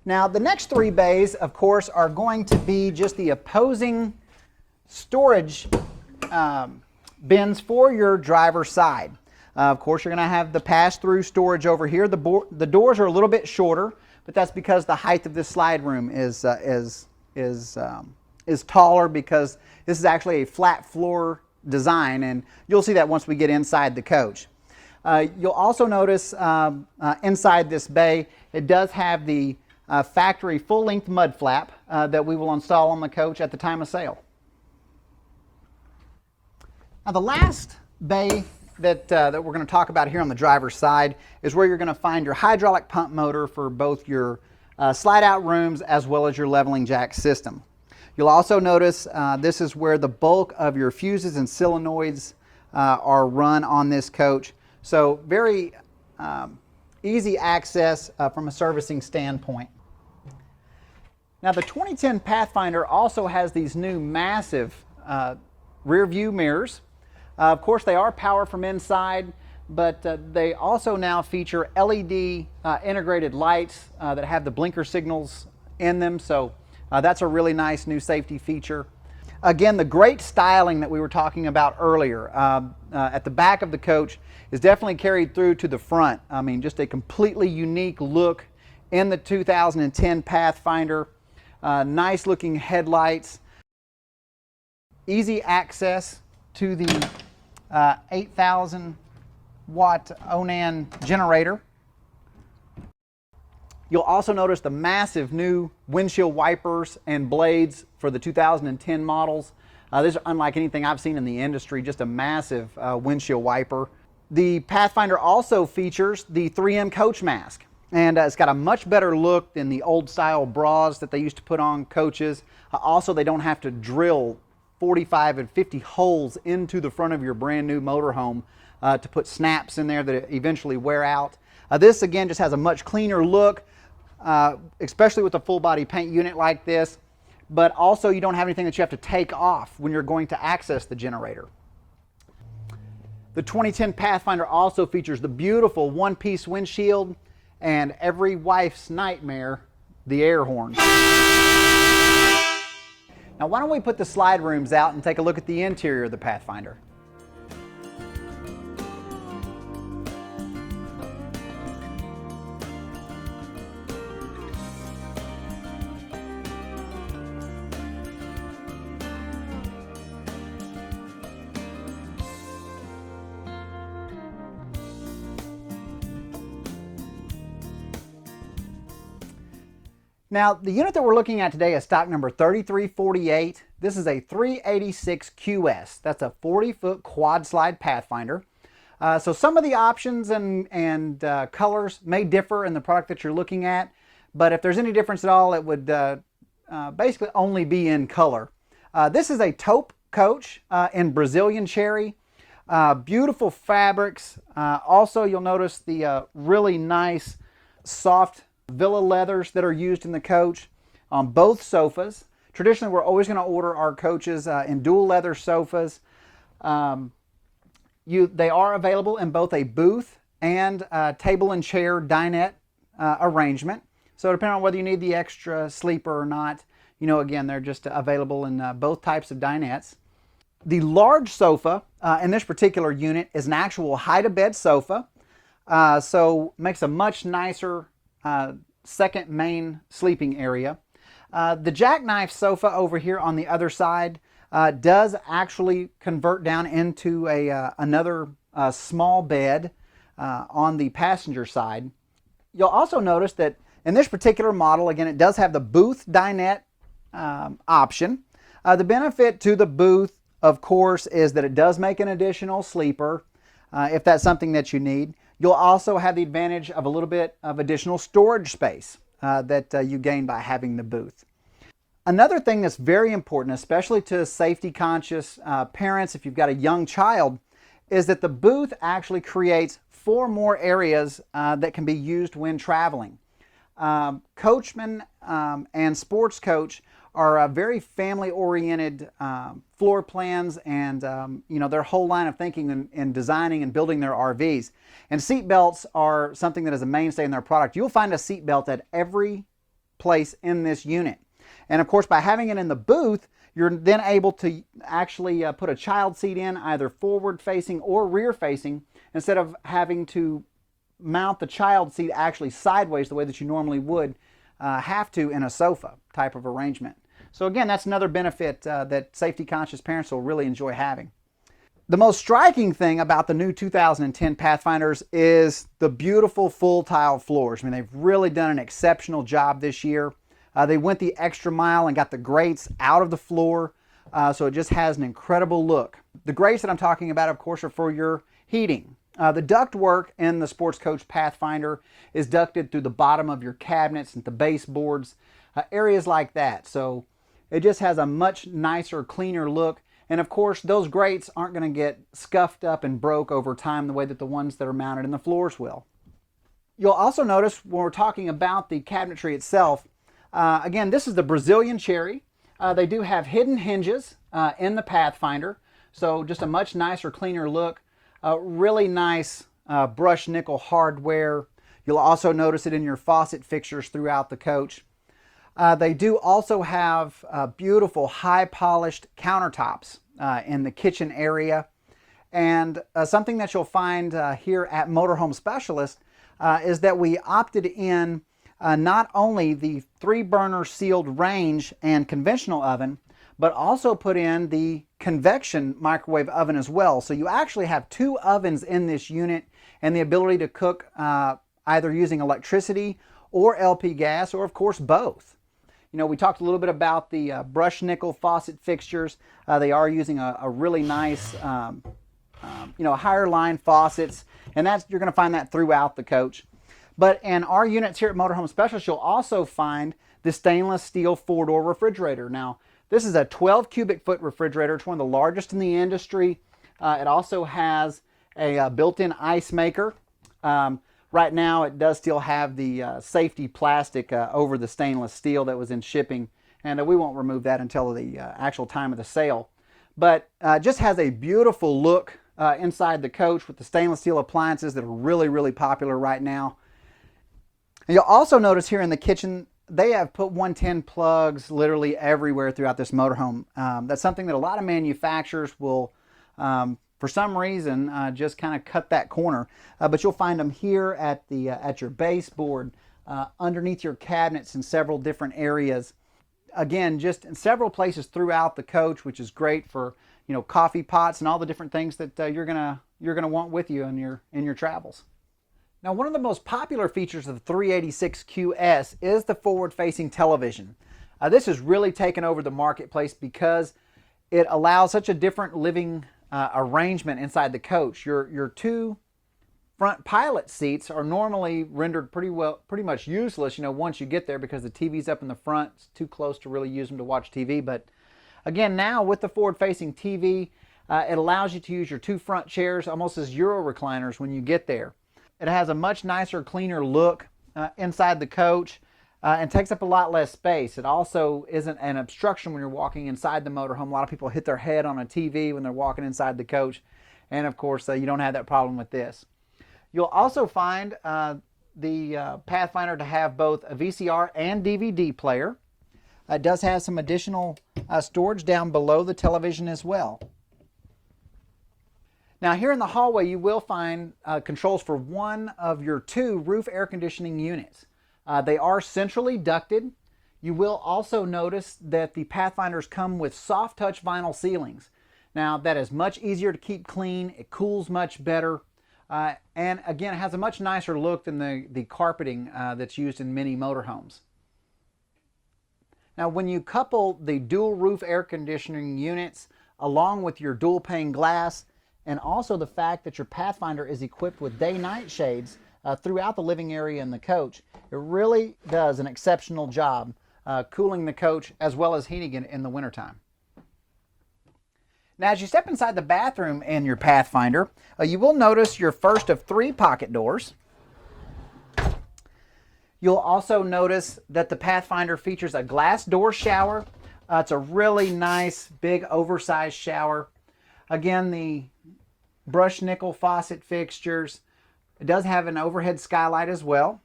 Now the next three bays, of course, are going to be just the opposing storage bins for your driver's side. Of course, you're going to have the pass-through storage over here. The doors are a little bit shorter, but that's because the height of this slide room is taller, because this is actually a flat floor design, and you'll see that once we get inside the coach. You'll also notice inside this bay, it does have the factory full-length mud flap that we will install on the coach at the time of sale. Now the last bay that we're going to talk about here on the driver's side is where you're going to find your hydraulic pump motor for both your slide-out rooms as well as your leveling jack system. You'll also notice this is where the bulk of your fuses and solenoids are run on this coach. So very easy access from a servicing standpoint. Now the 2010 Pathfinder also has these new massive rear view mirrors. Of course, they are power from inside, but they also now feature LED integrated lights that have the blinker signals in them. So that's a really nice new safety feature. Again, the great styling that we were talking about earlier at the back of the coach is definitely carried through to the front. I mean, just a completely unique look in the 2010 Pathfinder. Nice looking headlights, easy access to the 8,000 watt Onan generator. You'll also notice the massive new windshield wipers and blades for the 2010 models. These are unlike anything I've seen in the industry, just a massive windshield wiper. The Pathfinder also features the 3M coach mask, and it's got a much better look than the old style bras that they used to put on coaches. Also, they don't have to drill 45 and 50 holes into the front of your brand new motorhome to put snaps in there that eventually wear out. This again just has a much cleaner look, especially with a full body paint unit like this, but also you don't have anything that you have to take off when you're going to access the generator. The 2010 Pathfinder also features the beautiful one-piece windshield and every wife's nightmare, the air horn. Now why don't we put the slide rooms out and take a look at the interior of the Pathfinder. Now, the unit that we're looking at today is stock number 3348. This is a 386 QS. That's a 40-foot quad slide Pathfinder. So some of the options and colors may differ in the product that you're looking at, but if there's any difference at all, it would basically only be in color. This is a taupe coach in Brazilian cherry. Beautiful fabrics. Also, you'll notice the really nice soft Villa leathers that are used in the coach on both sofas. Traditionally, we're always going to order our coaches in dual leather sofas. They are available in both a booth and table and chair dinette arrangement. So depending on whether you need the extra sleeper or not, again, they're just available in both types of dinettes. The large sofa in this particular unit is an actual hide-a-bed sofa, so makes a much nicer second main sleeping area. The jackknife sofa over here on the other side does actually convert down into another small bed on the passenger side. You'll also notice that in this particular model, again, it does have the booth dinette option. The benefit to the booth, of course, is that it does make an additional sleeper if that's something that you need. You'll also have the advantage of a little bit of additional storage space that you gain by having the booth. Another thing that's very important, especially to safety conscious parents if you've got a young child, is that the booth actually creates 4 more areas that can be used when traveling. Coachmen and Sports Coach are very family-oriented floor plans and their whole line of thinking in designing and building their RVs. And seat belts are something that is a mainstay in their product. You'll find a seat belt at every place in this unit. And of course, by having it in the booth, you're then able to actually put a child seat in, either forward facing or rear facing, instead of having to mount the child seat actually sideways the way that you normally would have to in a sofa type of arrangement. So again, that's another benefit that safety conscious parents will really enjoy having. The most striking thing about the new 2010 Pathfinders is the beautiful full tile floors. I mean, they've really done an exceptional job this year. They went the extra mile and got the grates out of the floor, so it just has an incredible look. The grates that I'm talking about, of course, are for your heating. The ductwork in the Sportscoach Pathfinder is ducted through the bottom of your cabinets and the baseboards, areas like that. So it just has a much nicer, cleaner look. And of course, those grates aren't going to get scuffed up and broke over time the way that the ones that are mounted in the floors will. You'll also notice when we're talking about the cabinetry itself, again, this is the Brazilian cherry. They do have hidden hinges in the Pathfinder, so just a much nicer, cleaner look. Really nice brushed nickel hardware. You'll also notice it in your faucet fixtures throughout the coach. They do also have beautiful high polished countertops in the kitchen area. And something that you'll find here at Motorhome Specialist is that we opted in not only the 3-burner sealed range and conventional oven, but also put in the convection microwave oven as well. So you actually have 2 ovens in this unit and the ability to cook either using electricity or LP gas, or of course both. You know, we talked a little bit about the brushed nickel faucet fixtures. They are using a really nice, higher line faucets, and you're going to find that throughout the coach. But in our units here at Motorhome Specialist, you'll also find the stainless steel 4-door refrigerator. Now, this is a 12 cubic foot refrigerator. It's one of the largest in the industry. It also has a built-in ice maker. Right now, it does still have the safety plastic over the stainless steel that was in shipping, and we won't remove that until the actual time of the sale. But just has a beautiful look inside the coach with the stainless steel appliances that are really, really popular right now. And you'll also notice here in the kitchen, they have put 110 plugs literally everywhere throughout this motorhome. That's something that a lot of manufacturers will, for some reason, just kind of cut that corner. But you'll find them here at your baseboard, underneath your cabinets in several different areas. Again, just in several places throughout the coach, which is great for coffee pots and all the different things that you're gonna want with you in your travels. Now, one of the most popular features of the 386QS is the forward-facing television. This has really taken over the marketplace because it allows such a different living arrangement inside the coach. Your 2 front pilot seats are normally rendered pretty much useless, once you get there, because the TV's up in the front. It's too close to really use them to watch TV. But again, now with the forward-facing TV, it allows you to use your 2 front chairs almost as Euro recliners when you get there. It has a much nicer, cleaner look inside the coach and takes up a lot less space. It also isn't an obstruction when you're walking inside the motorhome. A lot of people hit their head on a TV when they're walking inside the coach. And of course, you don't have that problem with this. You'll also find the Pathfinder to have both a VCR and DVD player. It does have some additional storage down below the television as well. Now, here in the hallway, you will find controls for one of your 2 roof air conditioning units. They are centrally ducted. You will also notice that the Pathfinders come with soft touch vinyl ceilings. Now, that is much easier to keep clean. It cools much better. And again, it has a much nicer look than the carpeting that's used in many motorhomes. Now, when you couple the dual roof air conditioning units along with your dual pane glass, and also the fact that your Pathfinder is equipped with day-night shades throughout the living area in the coach, it really does an exceptional job cooling the coach as well as heating it in the wintertime. Now, as you step inside the bathroom in your Pathfinder, you will notice your first of 3 pocket doors. You'll also notice that the Pathfinder features a glass door shower. It's a really nice, big, oversized shower. Again, the brushed nickel faucet fixtures. It does have an overhead skylight as well.